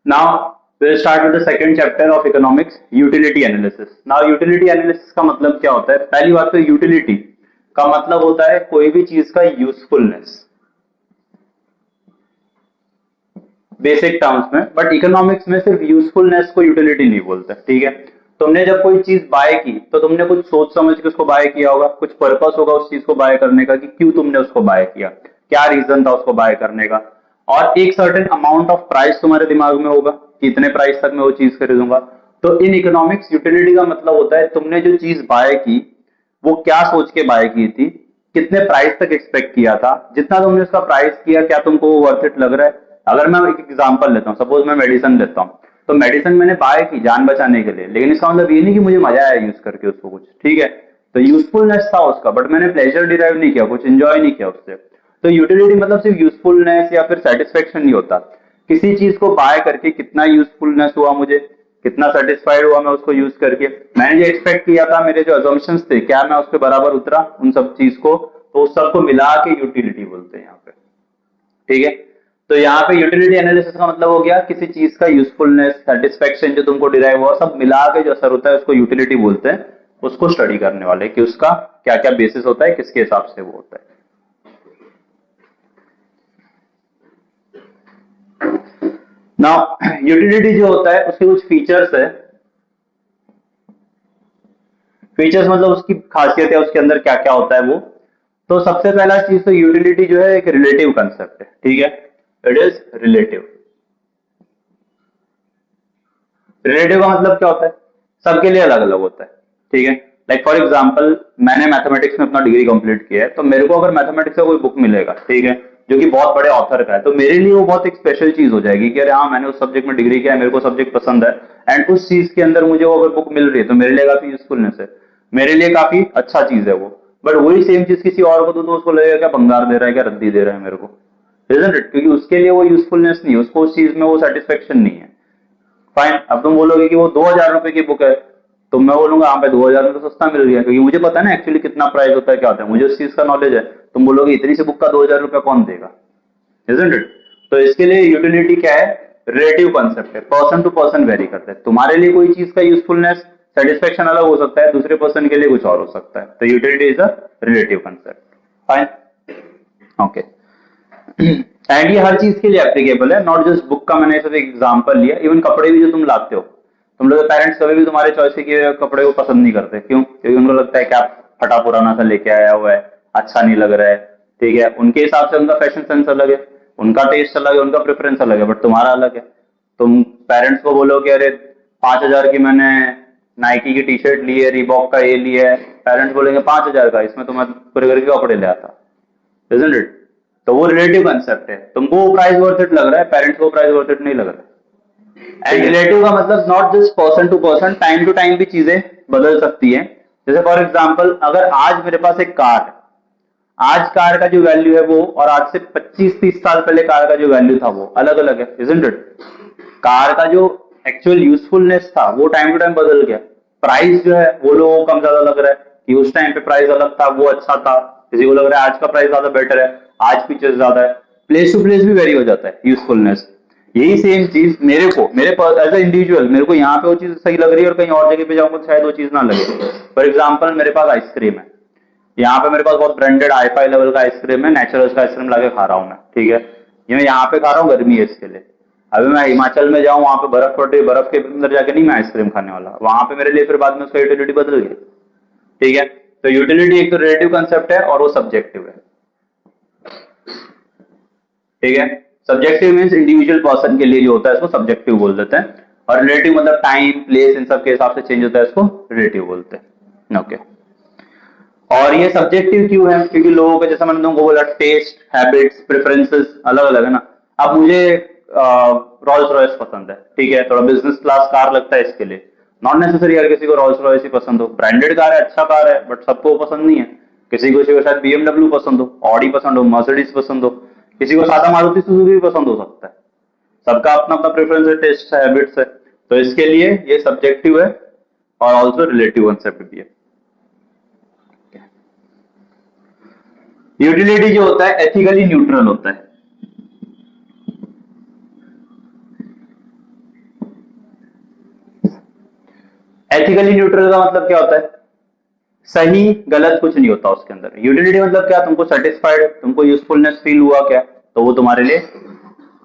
Now we'll start with the second chapter of economics, utility analysis. Now utility analysis का मतलब क्या होता है? पहली बात तो यूटिलिटी का मतलब होता है कोई भी चीज का यूजफुलनेस, बेसिक टर्म्स में, बट इकोनॉमिक्स में सिर्फ यूजफुलनेस को यूटिलिटी नहीं बोलते, ठीक है। तुमने जब कोई चीज बाय की तो तुमने कुछ सोच समझ के उसको बाय किया होगा, कुछ पर्पस होगा उस चीज को बाय करने का कि क्यों तुमने उसको बाय किया, क्या रीजन था उसको बाय करने का, और एक सर्टेन अमाउंट ऑफ प्राइस तुम्हारे दिमाग में होगा कि इतने प्राइस तक मैं वो चीज खरीदूंगा। तो इन इकोनॉमिक्स यूटिलिटी का मतलब होता है तुमने जो चीज बाय की वो क्या सोच के बाय की थी, कितने प्राइस तक एक्सपेक्ट किया था, जितना तुमने उसका प्राइस किया क्या तुमको वो वर्थ इट लग रहा है। अगर मैं एक एग्जांपल लेता हूँ, सपोज मैं मेडिसिन लेता हूँ, तो मेडिसिन मैंने बाय की जान बचाने के लिए, लेकिन इसका मतलब ये नहीं कि मुझे मजा आया यूज करके उसको कुछ, ठीक है। तो यूजफुलनेस था उसका, बट मैंने प्लेजर डिराइव नहीं किया, कुछ एंजॉय नहीं किया उससे। तो यूटिलिटी मतलब सिर्फ यूजफुलनेस या फिर सेटिस्फेक्शन नहीं होता, किसी चीज को बाय करके कितना यूजफुलनेस हुआ, मुझे कितना सेटिस्फाइड हुआ मैं उसको यूज करके, मैंने जो एक्सपेक्ट किया था, मेरे जो अजम्पशंस थे क्या मैं उसके बराबर उतरा उन सब चीज को, तो उस सबको मिला के यूटिलिटी बोलते हैं यहाँ पे, ठीक है। तो यहाँ पे यूटिलिटी एनालिसिस का मतलब हो गया किसी चीज का यूजफुलनेस, सेटिस्फेक्शन जो तुमको डिराइव हुआ, सब मिला के जो असर होता है उसको यूटिलिटी बोलते हैं। उसको स्टडी करने वाले कि उसका क्या क्या बेसिस होता है, किसके हिसाब से वो होता है। नाउ यूटिलिटी जो होता है उसके कुछ फीचर्स है। फीचर्स मतलब उसकी खासियत है, उसके अंदर क्या क्या होता है वो। तो सबसे पहला चीज तो यूटिलिटी जो है एक रिलेटिव कंसेप्ट है, ठीक है। It is relative. रिलेटिव का मतलब क्या होता है? सबके लिए अलग अलग होता है, ठीक है। लाइक फॉर एग्जाम्पल मैंने मैथमेटिक्स में अपना डिग्री कंप्लीट किया है, तो मेरे को अगर मैथमेटिक्स का कोई बुक मिलेगा, ठीक है, जो कि बहुत बड़े ऑथर का है, तो मेरे लिए वो बहुत एक स्पेशल चीज हो जाएगी कि अरे हाँ मैंने उस सब्जेक्ट में डिग्री किया है, मेरे को सब्जेक्ट पसंद है, एंड उस चीज के अंदर मुझे वो अगर बुक मिल रही है तो मेरे लिए काफी यूजफुलनेस है, मेरे लिए काफी अच्छा चीज है वो। बट वही सेम चीज किसी और को दो तो उसको लगेगा क्या भंगार दे रहा है, क्या रद्दी दे रहा है मेरे को, इजंट इट, क्योंकि उसके लिए वो यूजफुलनेस नहीं है, उसको उस चीज में वो सेटिस्फेक्शन नहीं है। फाइन, अब तुम बोलोगे कि वो 2,000 रुपए की बुक है, तो मैं बोलूंगा हाँ भाई 2,000 में तो सस्ता मिल गया, क्योंकि मुझे पता है ना एक्चुअली कितना प्राइस होता है, क्या होता है, मुझे उस चीज का नॉलेज है। तुम बोलोगे इतनी सी बुक का 2,000 रुपया कौन देगा, इजंट इट। तो इसके लिए यूटिलिटी क्या है? रिलेटिव कॉन्सेप्ट है, पर्सन टू पर्सन वेरी करता है। तुम्हारे लिए कोई चीज का यूजफुलनेस, सेटिस्फेक्शन अलग हो सकता है, दूसरे पर्सन के लिए कुछ और हो सकता है। तो utility is a relative concept. Fine, okay. And ये हर चीज के लिए एप्लीकेबल है, नॉट जस्ट बुक का। मैंने सिर्फ एक एग्जांपल लिया, इवन कपड़े भी जो तुम लाते हो, तुम लोग पेरेंट्स कभी भी तुम्हारे चॉइस के कपड़े को पसंद नहीं करते, क्यों? क्योंकि उनको लगता है कि आप फटा पुराना सा लेके आया हुआ है, अच्छा नहीं लग रहा है, ठीक है। उनके हिसाब से उनका फैशन सेंस अलग है, उनका टेस्ट अलग है, उनका प्रेफरेंस अलग है, बट तुम्हारा अलग है। तुम पेरेंट्स को बोलो कि अरे 5,000 की मैंने नाइकी की टी शर्ट ली है, रिबॉक का ये लिया है, पेरेंट्स बोलेंगे 5,000 का, इसमें तो मैं पूरे घर के कपड़े ले आता, isn't it? तो वो रिलेटिव कंसेप्ट है, तुमको वो प्राइस वर्थ इट लग रहा है, पेरेंट्स को प्राइस वर्थ इट नहीं लग रहा है। एंड रिलेटिव का मतलब not just person to person, time to time भी चीजें बदल सकती है। जैसे फॉर एग्जांपल अगर आज मेरे पास एक कार है, आज कार का जो वैल्यू है वो, और आज से 25-30 साल पहले कार का जो वैल्यू था वो अलग अलग है, isn't it? कार का जो एक्चुअल यूजफुलनेस था वो टाइम टू टाइम बदल गया। प्राइस जो है वो लोगों को कम ज्यादा लग रहा है कि उस टाइम पे प्राइस अलग था, वो अच्छा था, किसी को लग रहा है आज का प्राइस ज्यादा बेटर है, आज फीचर्स ज्यादा है। प्लेस टू प्लेस भी वेरी हो जाता है यूजफुलनेस। यही सेम चीज मेरे को, मेरे एज ए इंडिविजुअल, मेरे को यहाँ पे वो चीज सही लग रही है और कहीं और जगह पे जाऊंगा तो शायद वो चीज ना लगे। फॉर एग्जाम्पल मेरे पास आइसक्रीम है, यहाँ पे मेरे पास बहुत ब्रांडेड हाई-फाई लेवल का आइसक्रीम है, नेचुरल्स का आइसक्रीम लाके खा रहा हूँ मैं, ठीक है। ये मैं यहाँ पे खा रहा हूँ, गर्मी है इसके लिए। अभी मैं हिमाचल में जाऊँ, वहां पे बर्फ पड़ रही है, बर्फ के अंदर जाके नहीं मैं आइसक्रीम खाने वाला, वहां पे मेरे लिए फिर बाद में उसका यूटिलिटी बदल गया, ठीक है। तो यूटिलिटी एक तो रिलेटिव कंसेप्ट है और वो सब्जेक्टिव है, ठीक है। सब्जेक्टिव मीन्स इंडिविजुअल पर्सन के लिए जो होता है इसको सब्जेक्टिव बोल देते हैं, और रिलेटिव मतलब टाइम प्लेस इन सब के हिसाब से चेंज होता है, इसको रिलेटिव बोलते हैं, ओके। और ये सब्जेक्टिव क्यों है? क्योंकि लोगों के, जैसा मैंने तुमको बोला, टेस्ट, हैबिट्स, प्रेफरेंसेस अलग अलग है ना। अब मुझे रॉल्स रॉयस पसंद है, ठीक है, थोड़ा बिजनेस क्लास कार लगता है इसके लिए, नॉट नेसेसरी हर किसी को रॉल्स रॉयस ही पसंद हो। ब्रांडेड कार है, अच्छा कार है, बट सबको पसंद नहीं है। किसी को शायद बीएमडब्ल्यू पसंद हो, ऑडी पसंद हो, मर्सिडीज पसंद हो, किसी को सादा मारुति सुजुकी भी पसंद हो सकता है। सबका अपना अपना प्रेफरेंस है, टेस्ट है, हैबिट्स है। तो इसके लिए ये सब्जेक्टिव है और ऑल्सो रिलेटिव कंसेप्ट भी है। यूटिलिटी जो होता है एथिकली न्यूट्रल होता है। एथिकली न्यूट्रल का मतलब क्या होता है? सही गलत कुछ नहीं होता उसके अंदर। यूटिलिटी मतलब क्या? तुमको सेटिस्फाइड, तुमको यूजफुलनेस फील हुआ क्या, तो वो तुम्हारे लिए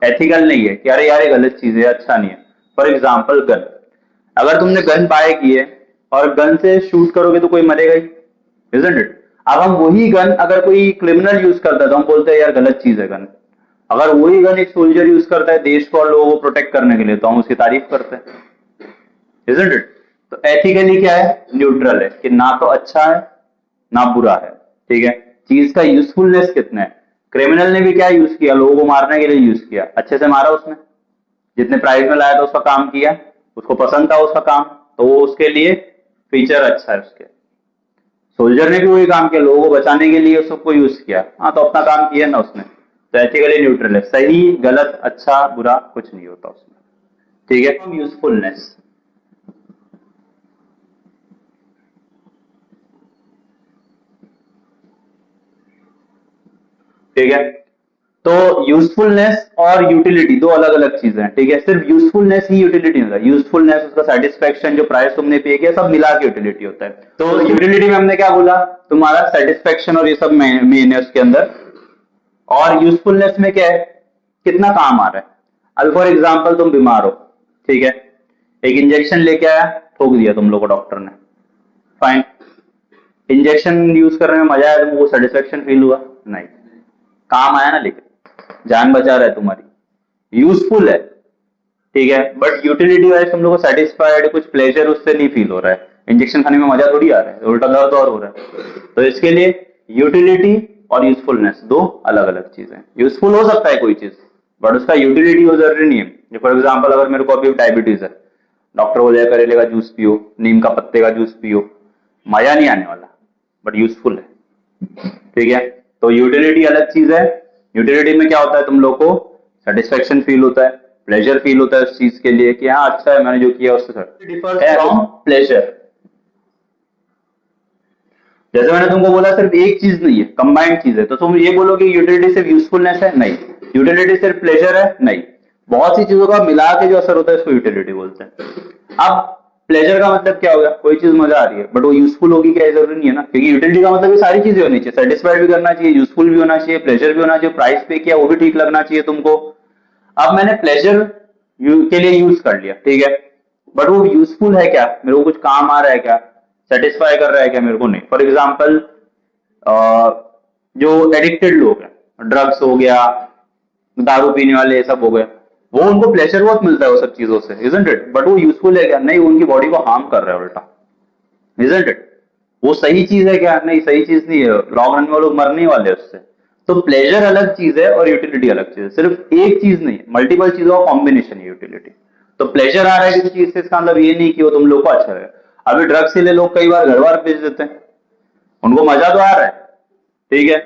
एथिकल नहीं है कि अरे यार ये गलत चीज है, अच्छा नहीं है। फॉर एग्जाम्पल गन, अगर तुमने गन बाय की है और गन से शूट करोगे तो कोई मरेगा ही, इजंट इट? अब हम वही गन अगर कोई क्रिमिनल यूज करता है तो हम बोलते हैं यार गलत चीज है गन। अगर वही गन एक सोल्जर यूज करता है देश को और लोगों को प्रोटेक्ट करने के लिए तो हम उसकी तारीफ करते हैं, इजंट इट? तो एथिकली क्या है? न्यूट्रल है कि ना तो अच्छा है ना बुरा है, ठीक है। चीज का यूजफुलनेस कितना है? क्रिमिनल ने भी क्या यूज किया? लोगों को मारने के लिए यूज किया, अच्छे से मारा उसने, जितने प्राइस में लाया था उसका काम किया, उसको पसंद था उसका काम, तो वो उसके लिए फीचर अच्छा है उसके। सोल्जर ने भी वही काम किया, लोगों को बचाने के लिए उसको यूज किया, हाँ तो अपना काम किया ना उसने। तो एथिकली न्यूट्रल है, सही गलत अच्छा बुरा कुछ नहीं होता उसमें, ठीक है। यूजफुलनेस, ठीक है। तो यूजफुलनेस और यूटिलिटी दो अलग अलग चीजें हैं, ठीक है। सिर्फ यूजफुलनेस ही यूटिलिटी नहीं होता, यूजफुलनेस उसका सेटिस्फेक्शन जो प्राइस तुमने पे किया सब मिला के यूटिलिटी होता है। तो यूटिलिटी में हमने क्या बोला? तुम्हारा सेटिस्फेक्शन और ये सब मेन है उसके अंदर। और यूजफुलनेस में क्या है? कितना काम आ रहा है। अब फॉर एग्जाम्पल तुम बीमार हो, ठीक है, एक इंजेक्शन लेके आया, ठोक दिया तुम लोग को डॉक्टर ने, फाइन। इंजेक्शन यूज करने में मजा आया, तुमको सेटिस्फेक्शन फील हुआ? नहीं। काम आया ना, लेकिन जान बचा रहा है तुम्हारी, यूजफुल है, ठीक है। बट यूटिलिटी वाइज तुम लोग को सेटिस्फाइड कुछ प्लेजर उससे नहीं फील हो रहा है, इंजेक्शन खाने में मजा थोड़ी आ रहा है, उल्टा दर्द और हो रहा है। तो इसके लिए यूटिलिटी और यूजफुलनेस दो अलग अलग चीजें। यूजफुल हो सकता है कोई चीज बट उसका यूटिलिटी वो जरूरी नहीं है। फॉर एग्जाम्पल अगर मेरे को अभी डायबिटीज है, डॉक्टर बोलेगा करेले का जूस पियो, नीम का पत्ते का जूस पियो, मजा नहीं आने वाला बट यूजफुल है, ठीक है। तो यूटिलिटी अलग चीज है। यूटिलिटी में क्या होता है? तुम लोग को सेटिस्फेक्शन फील होता है, प्लेजर फील होता है उस चीज के लिए कि हाँ अच्छा है मैंने जो किया उससे डिफर फ्रॉम प्लेजर। जैसे मैंने तुमको बोला सिर्फ एक चीज नहीं है, कंबाइंड चीज है, तो तुम ये बोलोगे यूटिलिटी सिर्फ यूजफुलनेस है? नहीं। यूटिलिटी सिर्फ प्लेजर है? नहीं। बहुत सी चीजों का मिला के जो असर होता है उसको यूटिलिटी बोलते हैं। अब प्लेजर का मतलब क्या हो गया? कोई चीज मजा आ रही है बट वो यूजफुल होगी क्या, जरूरी नहीं है ना, क्योंकि यूटिलिटी का मतलब ये सारी चीजें होनी चाहिए, सेटिस्फाइड भी करना चाहिए, यूजफुल भी होना चाहिए, प्लेजर भी होना चाहिए, प्राइस पे किया वो भी ठीक लगना चाहिए तुमको। अब मैंने प्लेजर के लिए यूज कर लिया, ठीक है, बट वो यूजफुल है क्या, मेरे को कुछ काम आ रहा है क्या, सेटिस्फाई कर रहा है क्या, मेरे को नहीं। फॉर एग्जाम्पल जो एडिक्टेड लोग हैं, ड्रग्स हो गया, दारू पीने वाले ये सब हो गए, वो उनको प्लेजर बहुत मिलता है वो सब चीजों से, इजंट इट? बट वो यूजफुल है क्या? नहीं, वो उनकी बॉडी को हार्म कर रहा है उल्टा, इजंट इट? वो सही चीज है क्या? नहीं, सही चीज नहीं है, लॉन्ग रन में वो लोग मरने वाले हैं उससे। तो प्लेजर अलग चीज है और यूटिलिटी अलग चीज है, सिर्फ एक चीज नहीं, मल्टीपल चीजों का कॉम्बिनेशन है यूटिलिटी। तो प्लेजर आ रहा है किसी चीज से, इसका मतलब ये नहीं कि वो तुम लोग को अच्छा है। अभी ड्रग्स के लिए लोग कई बार घर बार बेच देते हैं, उनको मजा तो आ रहा है, ठीक है,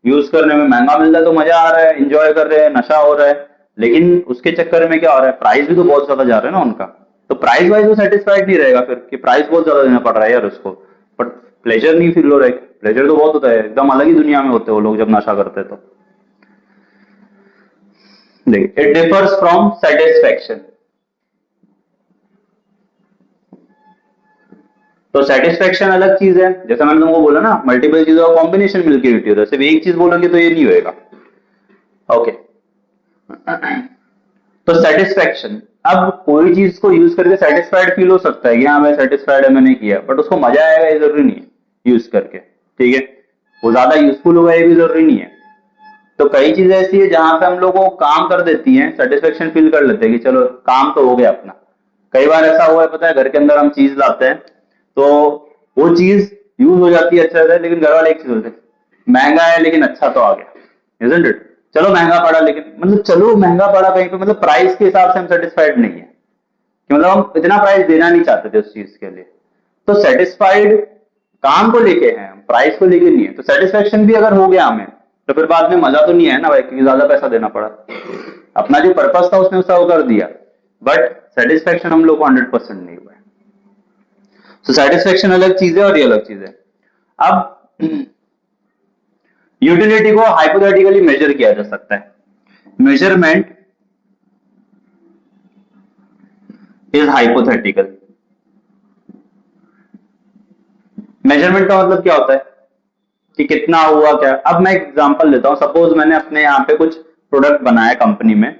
यूज करने में महंगा मिल रहा है तो मजा आ रहा है, इंजॉय कर रहे हैं, नशा हो रहा है, लेकिन उसके चक्कर में क्या हो रहा है, प्राइस भी तो बहुत ज्यादा जा रहा है ना उनका। तो प्राइस वाइज वो सेटिस्फाइड नहीं रहेगा फिर कि प्राइस बहुत ज्यादा देना पड़ रहा है यार उसको, बट प्लेजर नहीं फील हो रहा है। प्लेजर तो बहुत होता है, एकदम अलग ही दुनिया में होते हैं वो लोग जब नशा करते हैं। तो देखिए, इट डिफर्स फ्रॉम सेटिस्फेक्शन। तो सेटिस्फेक्शन अलग चीज है, जैसे मैंने तुमको बोला ना, मल्टीपल चीजों का कॉम्बिनेशन मिलकर यूटी होता है, सिर्फ एक चीज बोलोगे तो ये नहीं होएगा, ओके। तो सेटिस्फेक्शन, अब कोई चीज को यूज करके सेटिस्फाइड फील हो सकता है कि हाँ मैं सेटिस्फाइड है मैंने किया, बट उसको मजा आएगा ये जरूरी नहीं है यूज करके, ठीक है। वो ज्यादा यूजफुल होगा ये भी जरूरी नहीं है। तो कई चीजें ऐसी है जहां पे हम लोग को काम कर देती हैं, सेटिस्फेक्शन फील कर लेते हैं कि चलो काम तो हो गया अपना। कई बार ऐसा हुआ है, पता है, घर के अंदर हम चीज लाते हैं तो वो चीज यूज हो जाती है अच्छा से, लेकिन घर वाले एक चीज बोलते हैं महंगा है लेकिन अच्छा तो आ गया, इजंट इट? चलो महंगा पड़ा, लेकिन मतलब चलो महंगा पड़ा कहीं पे, मतलब प्राइस के हिसाब से हम सेटिस्फाइड नहीं है कि मतलब हम इतना प्राइस देना नहीं चाहते थे उस चीज के लिए। तो सेटिस्फाइड काम को लेके हैं, प्राइस को लेके नहीं है। तो सेटिस्फेक्शन भी अगर हो गया हमें तो फिर बाद में मजा तो नहीं है ना भाई, क्योंकि ज्यादा पैसा देना पड़ा, अपना जो पर्पस था उसने उसका वो कर दिया, बट सेटिस्फेक्शन हम लोग को 100% नहीं हुआ है। तो सेटिस्फेक्शन अलग चीज है और ये अलग चीज है। अब यूटिलिटी को हाइपोथेटिकली मेजर किया जा सकता है, मेजरमेंट इज हाइपोथेटिकल। मेजरमेंट का मतलब क्या होता है कि कितना हुआ क्या। अब मैं एग्जांपल लेता हूं, सपोज मैंने अपने यहाँ पे कुछ प्रोडक्ट बनाया कंपनी में।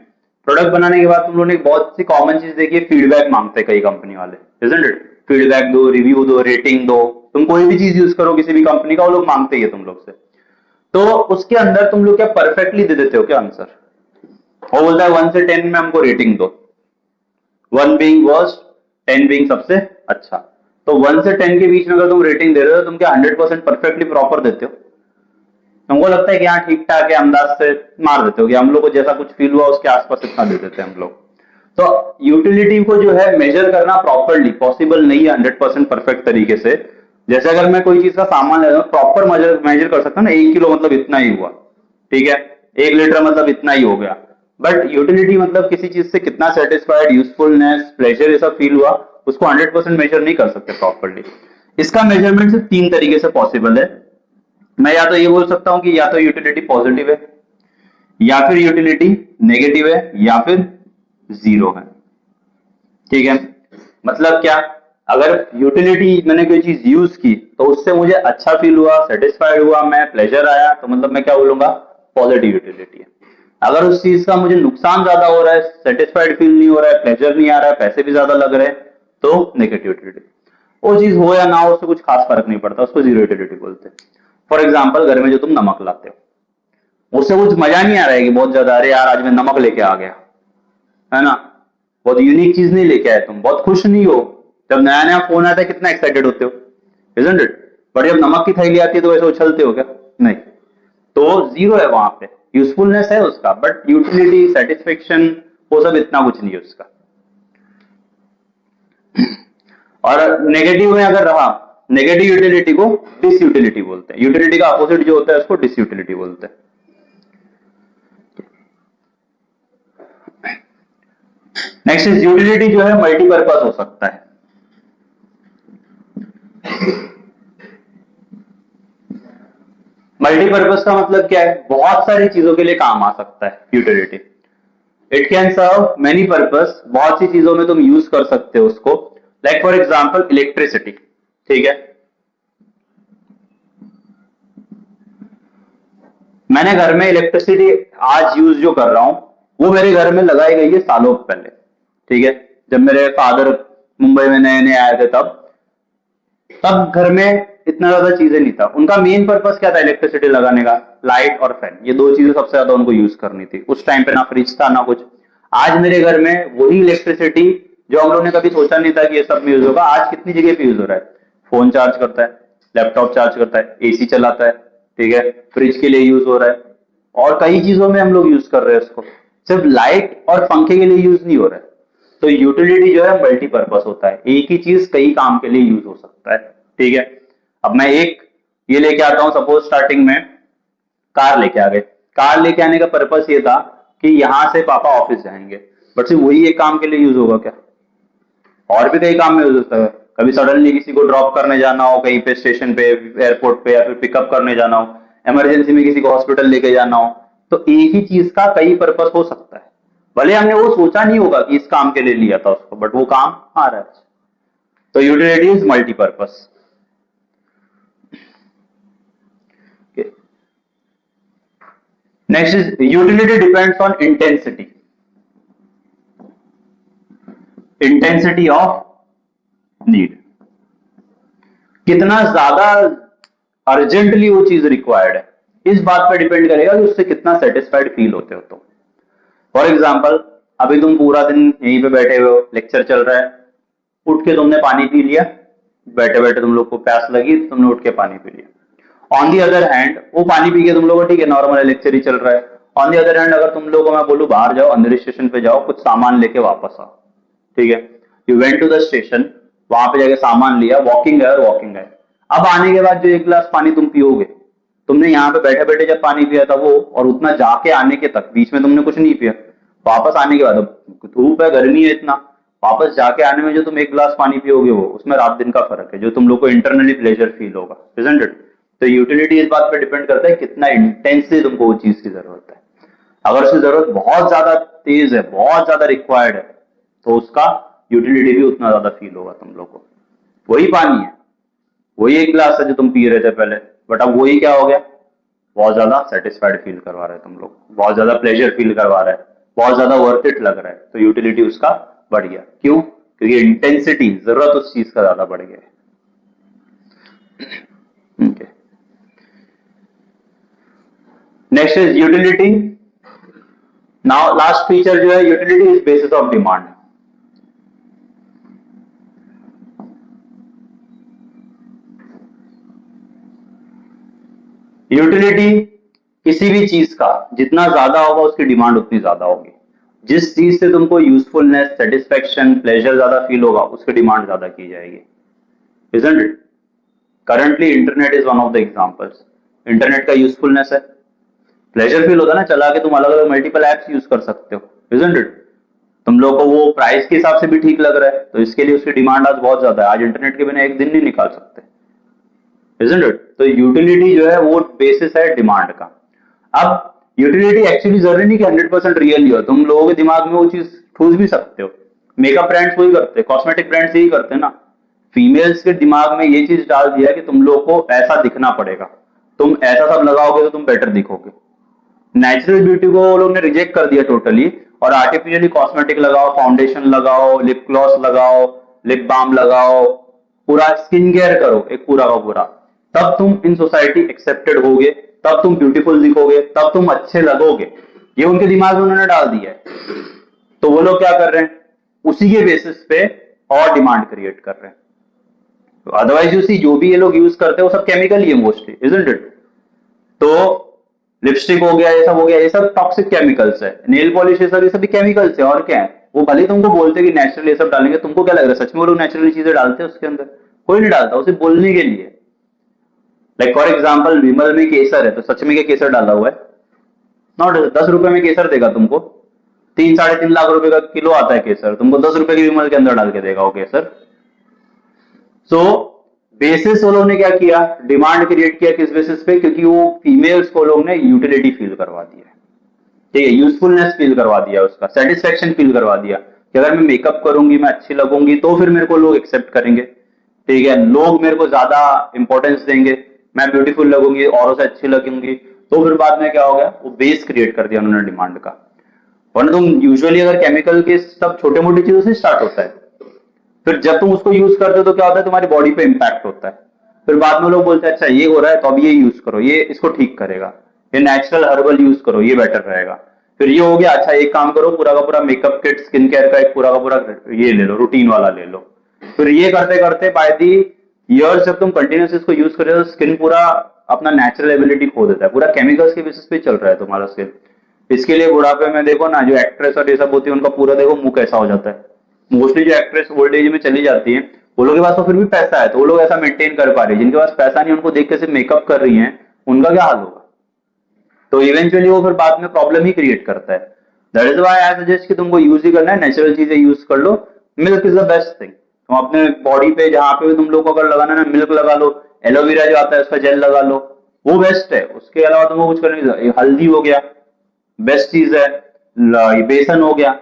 प्रोडक्ट बनाने के बाद तुम लोगों ने बहुत सी कॉमन चीज देखी है, फीडबैक मांगते हैं कई कंपनी वाले, इजंट इट? फीडबैक दो, रिव्यू दो, रेटिंग दो। तुम कोई भी चीज यूज करो किसी भी कंपनी का, वो लोग मांगते ही है तुम लोग से। तो उसके अंदर तुम लोग क्या परफेक्टली दे देते हो क्या आंसर? वो बोलता है 1 से 10 में हमको रेटिंग दो, 1 बीइंग वर्स्ट, 10 बीइंग सबसे अच्छा। तो 1 से 10 के बीच में अगर तुम रेटिंग दे रहे हो तो तुम क्या 100% परफेक्टली प्रॉपर देते हो? तुमको लगता है कि हाँ ठीक ठाक है, अंदाज से मार देते हो कि हम लोग को जैसा कुछ फील हुआ उसके आसपास इतना दे देते हैं हम लोग। तो यूटिलिटी को जो है मेजर करना प्रॉपरली पॉसिबल नहीं है 100% परफेक्ट तरीके से। जैसे अगर मैं कोई चीज का सामान ले रहा हूँ, प्रॉपर मेजर कर सकता हूँ ना, 1 किलो मतलब इतना ही हुआ, ठीक है, 1 लीटर मतलब इतना ही हो गया। बट यूटिलिटी मतलब किसी चीज से कितना सेटिस्फाइड, यूजफुलनेस, प्लेजर ये सब फील हुआ, उसको 100% मेजर नहीं कर सकते प्रॉपरली। इसका मेजरमेंट सिर्फ 3 तरीके से पॉसिबल है। मैं या तो ये बोल सकता हूं कि या तो यूटिलिटी पॉजिटिव है, या फिर यूटिलिटी नेगेटिव है, या फिर जीरो है। ठीक है, मतलब क्या, अगर यूटिलिटी मैंने कोई चीज यूज की तो उससे मुझे अच्छा फील हुआ, सेटिस्फाइड हुआ, मैं प्लेजर आया, तो मतलब मैं क्या बोलूंगा, पॉजिटिव यूटिलिटी है। अगर उस चीज का मुझे नुकसान ज्यादा हो रहा है, सेटिस्फाइड फील नहीं हो रहा है, प्लेजर नहीं आ रहा है, पैसे भी ज्यादा लग रहे हैं, तो नेगेटिव यूटिलिटी। वो चीज हो या ना हो उससे कुछ खास फर्क नहीं पड़ता, उसको जीरो यूटिलिटी बोलते हैं। फॉर एग्जाम्पल, घर में जो तुम नमक लाते हो उससे कुछ मजा नहीं आ रहा है कि बहुत ज्यादा, अरे यार आज मैं नमक लेके आ गया, है ना, बहुत यूनिक चीज नहीं लेके आए, तुम बहुत खुश नहीं हो। जब नया नया फोन आता है कितना एक्साइटेड होते हो, इजंट इट? बट जब नमक की थैली आती है तो वैसे उछलते हो क्या? नहीं। तो जीरो है वहां पे, यूजफुलनेस है उसका, बट यूटिलिटी, सेटिस्फेक्शन, वो सब इतना कुछ नहीं है उसका। और नेगेटिव में अगर रहा, नेगेटिव यूटिलिटी को डिसयूटिलिटी बोलते हैं। यूटिलिटी का अपोजिट जो होता है उसको डिसयूटिलिटी बोलते हैं। नेक्स्ट इज यूटिलिटी जो है मल्टीपर्पज हो सकता है। मल्टीपर्पज का मतलब क्या है, बहुत सारी चीजों के लिए काम आ सकता है utility. It can serve many purpose, बहुत सी चीजों में तुम यूज कर सकते हो उसको। लाइक फॉर एग्जाम्पल इलेक्ट्रिसिटी, ठीक है, मैंने घर में इलेक्ट्रिसिटी आज यूज जो कर रहा हूं वो मेरे घर में लगाई गई है सालों पहले, ठीक है। जब मेरे फादर मुंबई में नए नए आए थे तब घर में इतना ज्यादा चीजें नहीं था। उनका मेन पर्पस क्या था इलेक्ट्रिसिटी लगाने का? लाइट और फैन, ये दो चीजें सबसे ज्यादा उनको यूज करनी थी। उस टाइम पे ना फ्रिज था ना कुछ। आज मेरे घर में वही इलेक्ट्रिसिटी जो हम लोगों ने कभी सोचा नहीं था कि ये सब में यूज होगा, आज कितनी जगह पे यूज हो रहा है। फोन चार्ज करता है, लैपटॉप चार्ज करता है, एसी चलाता है, ठीक है, फ्रिज के लिए यूज हो रहा है, और कई चीजों में हम लोग यूज कर रहे हैं उसको। सिर्फ लाइट और पंखे के लिए यूज नहीं हो रहा है। तो यूटिलिटी जो है मल्टीपर्पज होता है, एक ही चीज कई काम के लिए यूज हो सकता है, ठीक है। अब मैं एक ये लेके आता हूं, सपोज स्टार्टिंग में कार लेके आ गए। कार लेके आने का पर्पस ये था कि यहां से पापा ऑफिस जाएंगे, बट सिर्फ वही एक काम के लिए यूज होगा क्या? और भी कई काम में यूज होता है। कभी सडनली किसी को ड्रॉप करने जाना हो कहीं पे, स्टेशन पे, एयरपोर्ट पे, या फिर पिकअप करने जाना हो, इमरजेंसी में किसी को हॉस्पिटल लेके जाना हो, तो एक ही चीज का कई पर्पस हो सकता है। भले हमने वो सोचा नहीं होगा कि इस काम के लिए लिया था उसको, बट वो काम आ रहा है। तो utility is multipurpose. Next is utility depends on intensity, intensity of need. कितना ज्यादा अर्जेंटली वो चीज रिक्वायर्ड है, इस बात पर डिपेंड करेगा कि उससे कितना सेटिस्फाइड फील होते हो तुम। फॉर एग्जाम्पल, अभी तुम पूरा दिन यहीं पे बैठे हुए हो, लेक्चर चल रहा है, उठ के तुमने पानी पी लिया, बैठे बैठे तुम लोग को प्यास लगी, तुमने उठ के पानी पी लिया। ऑन दी अदर हैंड, वो पानी पी के तुम लोग को, ठीक है, नॉर्मल लेक्चर ही चल रहा है। ऑन दी अदर हैंड, अगर तुम लोगों को मैं बोलूं बाहर जाओ, अंदर स्टेशन पे जाओ, कुछ सामान लेके वापस आओ, ठीक है, you went to the station, वहां पे जाके सामान लिया, वॉकिंग है और वॉकिंग है। अब आने के बाद जो 1 गिलास पानी तुम पियोगे, तुमने यहाँ पे बैठे बैठे जब पानी पिया था वो, और उतना जाके आने के तक बीच में तुमने कुछ नहीं पिया, वापस आने के बाद, अब धूप है, गर्मी है इतना, वापस जाके आने में जो तुम 1 गिलास पानी पियोगे, वो उसमें रात दिन का फर्क है, जो तुम लोग को इंटरनली प्लेजर फील होगा, इजंट इट? तो यूटिलिटी इस बात पे डिपेंड करता है कितना इंटेंसली तुमको वो चीज की जरूरत है। अगर उसकी जरूरत बहुत ज्यादा तेज है, बहुत ज्यादा रिक्वायर्ड है, तो उसका यूटिलिटी भी उतना ज्यादा फील होगा तुम लोग को। वही पानी है, वही एक गिलास है जो तुम पी रहे थे पहले, बट अब वही क्या हो गया, बहुत ज्यादा सेटिस्फाइड फील करवा रहे हैं तुम लोग, बहुत ज्यादा प्लेजर फील करवा रहा है, बहुत ज्यादा वर्थ इट लग रहा है, तो यूटिलिटी उसका बढ़ गया। क्यों? क्योंकि इंटेंसिटी, जरूरत उस चीज का ज्यादा बढ़ गया है। Okay. Next is utility. Now last feature जो है, utility is basis of demand. Utility किसी भी चीज का जितना ज्यादा होगा उसकी डिमांड उतनी ज्यादा होगी। जिस चीज से तुमको यूजफुलनेस, सेटिस्फेक्शन, प्लेजर ज्यादा फील होगा उसकी डिमांड ज्यादा की जाएगी, isn't it? Currently internet is one of the examples. Internet का यूजफुलनेस है, प्लेजर फील होता है ना, चला के तुम अलग अलग मल्टीपल एप्स यूज कर सकते हो, isn't it? तुम लोग को वो प्राइस के हिसाब से भी ठीक लग रहा है, तो इसके लिए उसकी डिमांड आज बहुत ज्यादा है। आज इंटरनेट के बिना एक दिन नहीं निकाल सकते, isn't it? तो यूटिलिटी जो है वो बेसिस है डिमांड का। अब यूटिलिटी एक्चुअली जरूरी नहीं कि 100% रियल ही हो, तुम लोगों के दिमाग में वो चीज ठूस भी सकते हो। मेकअप ब्रांड्स वही करते हैं, कॉस्मेटिक ब्रांड्स यही करते हैं ना। फीमेल्स के दिमाग में ये चीज डाल दिया कि तुम लोग को ऐसा दिखना पड़ेगा, तुम ऐसा सब लगाओगे तो तुम बेटर दिखोगे। नेचुरल ब्यूटी को वो लोग ने रिजेक्ट कर दिया टोटली, और आर्टिफिशियली कॉस्मेटिक लगाओ, फाउंडेशन लगाओ, लिप ग्लॉस लगाओ, लिप बाम लगाओ, पूरा स्किन केयर करो एक पूरा का पूरा, तब तुम इन सोसाइटी एक्सेप्टेड होगे, तब तुम ब्यूटीफुल दिखोगे, तब तुम अच्छे लगोगे। ये उनके दिमाग में उन्होंने डाल दिया है। तो वो लोग क्या कर रहे हैं, उसी के बेसिस पे और डिमांड क्रिएट कर रहे हैं। तो अदरवाइज यू सी, जो भी ये लोग यूज करते हैं वो सब केमिकल ही है मोस्टली, isn't it? तो लिपस्टिक हो गया, ये सब हो गया, ये सब टॉक्सिक केमिकल्स है। नेल पॉलिश ये सब भी केमिकल्स है, और क्या है। वो भले तुमको बोलते हैं कि नेचुरल ये सब डालेंगे, तुमको क्या लग रहा है सच में वो लोग नेचुरली चीजें डालते हैं उसके अंदर? कोई नहीं डालता, उसे बोलने के लिए। लाइक फॉर एग्जाम्पल, विमल में केसर है, तो सच में क्या केसर डाला हुआ है? नॉट। 10 रुपए में केसर देगा तुमको, 3-3.5 लाख रुपए का किलो आता है केसर, तुमको 10 रुपए की विमल के अंदर डाल के देगा वो केसर। सो बेसिस वो लोग ने क्या किया, डिमांड क्रिएट किया। किस बेसिस पे? क्योंकि वो फीमेल्स को लोग ने यूटिलिटी फील करवा दिया, ठीक है, यूजफुलनेस फील करवा दिया, उसका सेटिस्फेक्शन फील करवा दिया कि अगर मैं मेकअप करूंगी, मैं अच्छी लगूंगी, तो फिर मेरे को लोग एक्सेप्ट करेंगे, ठीक है, लोग मेरे को ज्यादा इंपॉर्टेंस देंगे, मैं ब्यूटीफुल लगूंगी, औरों से अच्छी लगूंगी। तो फिर बाद में क्या हो गया, वो बेस क्रिएट कर दिया उन्होंने डिमांड का। वरना तुम यूजुअली अगर केमिकल के सब छोटे मोटी चीजों से स्टार्ट होता है, फिर जब तुम उसको यूज करते हो तो क्या होता है, तुम्हारी बॉडी पे इंपैक्ट होता है। फिर बाद में लोग बोलते हैं अच्छा ये हो रहा है तो अब ये यूज करो, ये इसको ठीक करेगा, ये नेचुरल हर्बल यूज करो, ये बेटर रहेगा। फिर ये हो गया, अच्छा एक काम करो, पूरा का पूरा मेकअप किट, स्किन केयर का एक पूरा का पूरा ये ले लो, रूटीन वाला ले लो। फिर ये करते करते बाय दी ईयर्स जब तुम कंटिन्यूस इसको यूज कर रहे हो, स्किन पूरा अपना नेचुरल एबिलिटी खो देता है, पूरा केमिकल्स के बेसिस पे चल रहा है तुम्हारा स्किन। इसके लिए बुढ़ापे में देखो ना, जो एक्ट्रेस और ये सब होती है उनका पूरा देखो मुंह कैसा हो जाता है। मोस्टली जो एक्ट्रेस ओल्ड एज में चली जाती है, वो लोग के पास तो फिर भी पैसा है, तो वो लोग ऐसा मेंटेन कर पा रहे हैं। जिनके पास पैसा नहीं, उनको देख के सिर्फ मेकअप कर रही हैं, उनका क्या हाल होगा? तो इवेंचुअली वो फिर बाद में प्रॉब्लम ही क्रिएट करता है। That is why I suggest कि तुमको यूज ही करना है, नेचुरल चीजें यूज कर लो। Milk is the best thing. तुम अपने बॉडी पे जहां पे भी तुम लोग को अगर लगाना है, मिल्क लगा लो, एलोवेरा जो आता है उसका जेल लगा लो, वो बेस्ट है। उसके अलावा तुमको कुछ करने की, हल्दी हो गया बेस्ट चीज है, बेसन हो गया,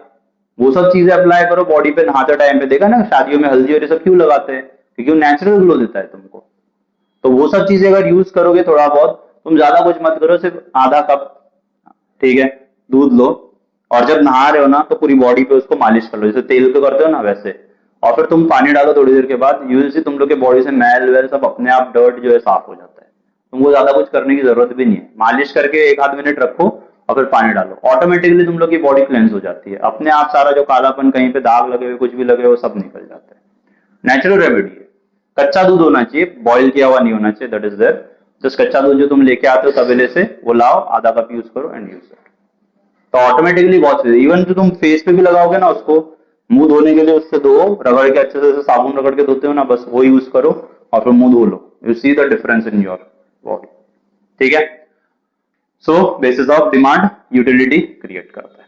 वो सब चीजें अप्लाई करो बॉडी पे नहाते टाइम पे। देखा ना शादियों में हल्दी और ये सब क्यों लगाते हैं? क्योंकि वो नेचुरल ग्लो देता है तुमको। तो वो सब चीजें अगर यूज करोगे थोड़ा बहुत, तुम ज्यादा कुछ मत करो, सिर्फ आधा कप, ठीक है, दूध लो, और जब नहा रहे हो ना तो पूरी बॉडी पे उसको मालिश कर लो, जैसे तेल पे करते हो ना वैसे। और फिर तुम पानी डालो थोड़ी देर के बाद, यूजली तुम लोग के बॉडी से मैल वैल सब अपने आप, डर्ट जो है साफ हो जाता है। तुमको ज्यादा कुछ करने की जरूरत भी नहीं है, मालिश करके 1-8 मिनट रखो और फिर पानी डालो, ऑटोमेटिकली तुम लोग की बॉडी क्लेंस हो जाती है अपने आप। सारा जो कालापन, कहीं पे दाग लगे हुए, कुछ भी लगे हुए, सब निकल जाता है। नेचुरल रेमेडी है। कच्चा दूध होना चाहिए, बॉईल किया हुआ नहीं होना चाहिए, दैट इज देयर। जस्ट कच्चा दूध जो तुम लेके आते हो तबेले से, वो लाओ, आधा कप यूज करो एंड यूज इट। तो ऑटोमेटिकली बहुत चीजें, इवन जो तुम फेस पे भी लगाओगे ना, उसको मुंह धोने के लिए उससे धो, रगड़ के अच्छे से, साबुन रगड़ के धोते हो ना, बस वो यूज करो और फिर मुंह धो लो। You see the difference in your body, ठीक है। So basis of demand utility create करता है।